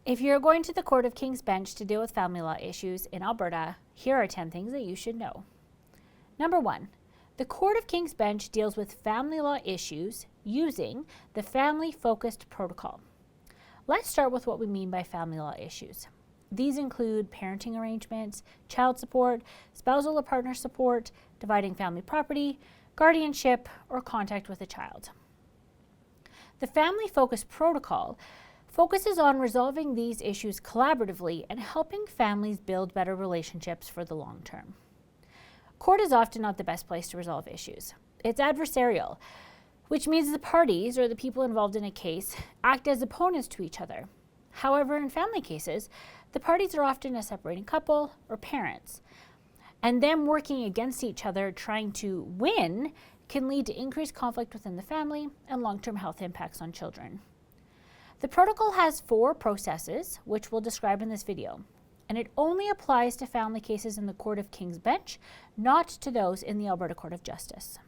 If you're going to the Court of King's Bench to deal with family law issues in Alberta, here are 10 things that you should know. Number 1, the Court of King's Bench deals with family law issues using the family-focused protocol. Let's start with what we mean by family law issues. These include parenting arrangements, child support, spousal or partner support, dividing family property, guardianship, or contact with a child. The family-focused protocol focuses on resolving these issues collaboratively and helping families build better relationships for the long term. Court is often not the best place to resolve issues. It's adversarial, which means the parties or the people involved in a case act as opponents to each other. However, in family cases, the parties are often a separating couple or parents, and them working against each other trying to win can lead to increased conflict within the family and long-term health impacts on children. The protocol has 4 processes, which we'll describe in this video, and it only applies to family cases in the Court of King's Bench, not to those in the Alberta Court of Justice.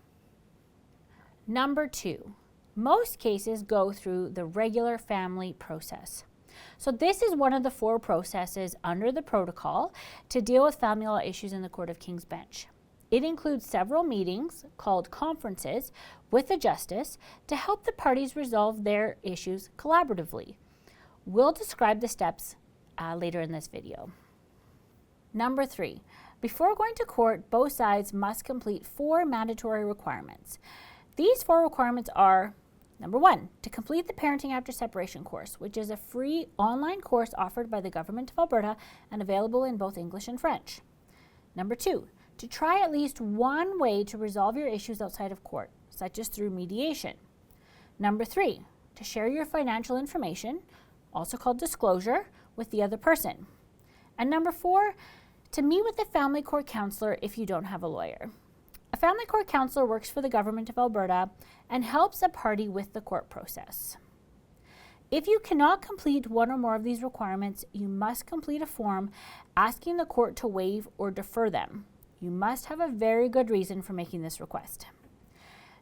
Number 2, most cases go through the regular family process. So this is one of the 4 processes under the protocol to deal with family law issues in the Court of King's Bench. It includes several meetings called conferences with the justice to help the parties resolve their issues collaboratively. We'll describe the steps later in this video. Number 3, before going to court, both sides must complete 4 mandatory requirements. These 4 requirements are: number 1, to complete the Parenting After Separation course, which is a free online course offered by the Government of Alberta and available in both English and French. Number 2, to try at least one way to resolve your issues outside of court, such as through mediation. Number 3, to share your financial information, also called disclosure, with the other person. And number 4, to meet with a family court counselor if you don't have a lawyer. A family court counselor works for the Government of Alberta and helps a party with the court process. If you cannot complete one or more of these requirements, you must complete a form asking the court to waive or defer them. You must have a very good reason for making this request.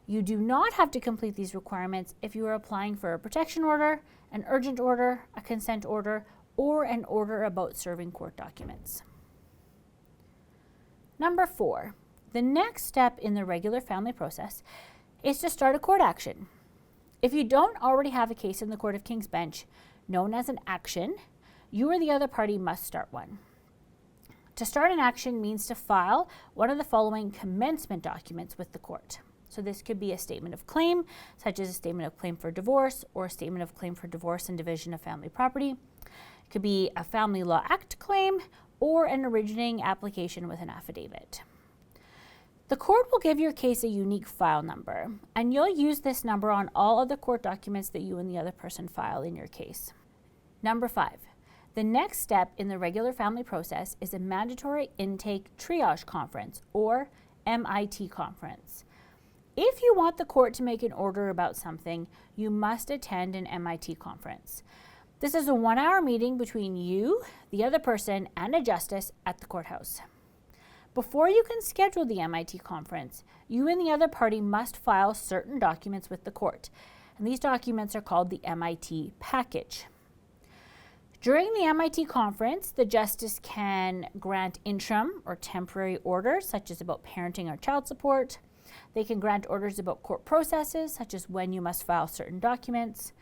You do not have to complete these requirements if you are applying for a protection order, an urgent order, a consent order, or an order about serving court documents. Number 4, the next step in the regular family process is to start a court action. If you don't already have a case in the Court of King's Bench known as an action, you or the other party must start one. To start an action means to file one of the following commencement documents with the court. So this could be a statement of claim, such as a statement of claim for divorce or a statement of claim for divorce and division of family property. It could be a Family Law Act claim or an originating application with an affidavit. The court will give your case a unique file number, and you'll use this number on all other court documents that you and the other person file in your case. Number 5, the next step in the regular family process is a mandatory intake triage conference, or MIT conference. If you want the court to make an order about something, you must attend an MIT conference. This is a 1-hour meeting between you, the other person, and a justice at the courthouse. Before you can schedule the MIT conference, you and the other party must file certain documents with the court, and these documents are called the MIT package. During the MIT conference, the justice can grant interim or temporary orders, such as about parenting or child support. They can grant orders about court processes, such as when you must file certain documents.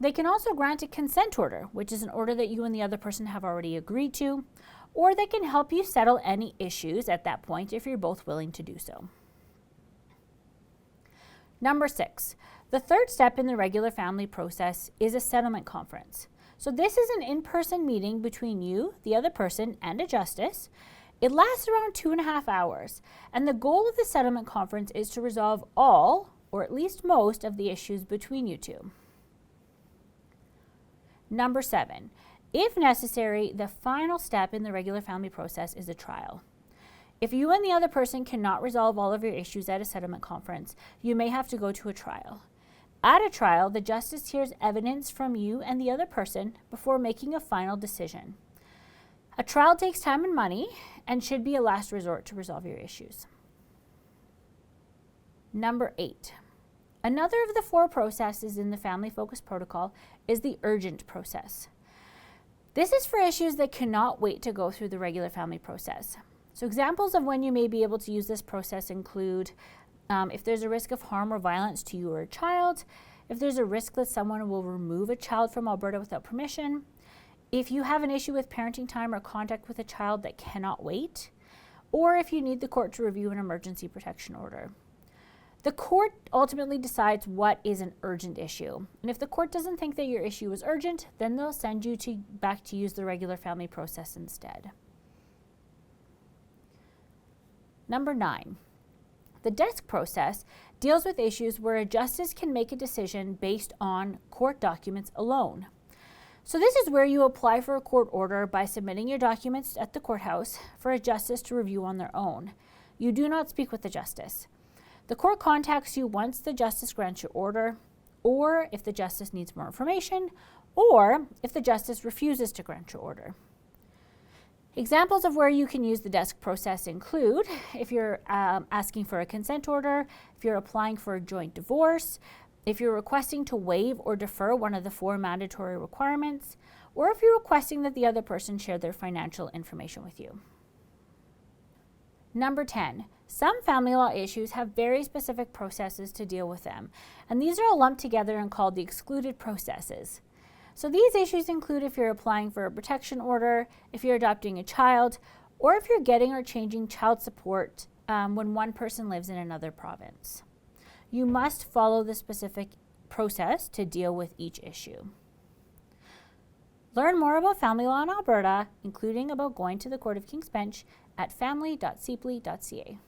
They can also grant a consent order, which is an order that you and the other person have already agreed to, or they can help you settle any issues at that point if you're both willing to do so. Number 6, the third step in the regular family process is a settlement conference. So this is an in-person meeting between you, the other person, and a justice. It lasts around 2.5 hours, and the goal of the settlement conference is to resolve all, or at least most, of the issues between you two. Number 7, if necessary, the final step in the regular family process is a trial. If you and the other person cannot resolve all of your issues at a settlement conference, you may have to go to a trial. At a trial, the justice hears evidence from you and the other person before making a final decision. A trial takes time and money and should be a last resort to resolve your issues. Number 8. Another of the 4 processes in the Family Focus Protocol is the urgent process. This is for issues that cannot wait to go through the regular family process. So examples of when you may be able to use this process include if there's a risk of harm or violence to you or a child, if there's a risk that someone will remove a child from Alberta without permission, if you have an issue with parenting time or contact with a child that cannot wait, or if you need the court to review an emergency protection order. The court ultimately decides what is an urgent issue. And if the court doesn't think that your issue is urgent, then they'll send you back to use the regular family process instead. Number 9. The desk process deals with issues where a justice can make a decision based on court documents alone. So this is where you apply for a court order by submitting your documents at the courthouse for a justice to review on their own. You do not speak with the justice. The court contacts you once the justice grants your order, or if the justice needs more information, or if the justice refuses to grant your order. Examples of where you can use the desk process include if you're asking for a consent order, if you're applying for a joint divorce, if you're requesting to waive or defer one of the 4 mandatory requirements, or if you're requesting that the other person share their financial information with you. Number 10. Some family law issues have very specific processes to deal with them, and these are all lumped together and called the excluded processes. So these issues include if you're applying for a protection order, if you're adopting a child, or if you're getting or changing child support when one person lives in another province. You must follow the specific process to deal with each issue. Learn more about family law in Alberta, including about going to the Court of King's Bench, at family.cply.ca.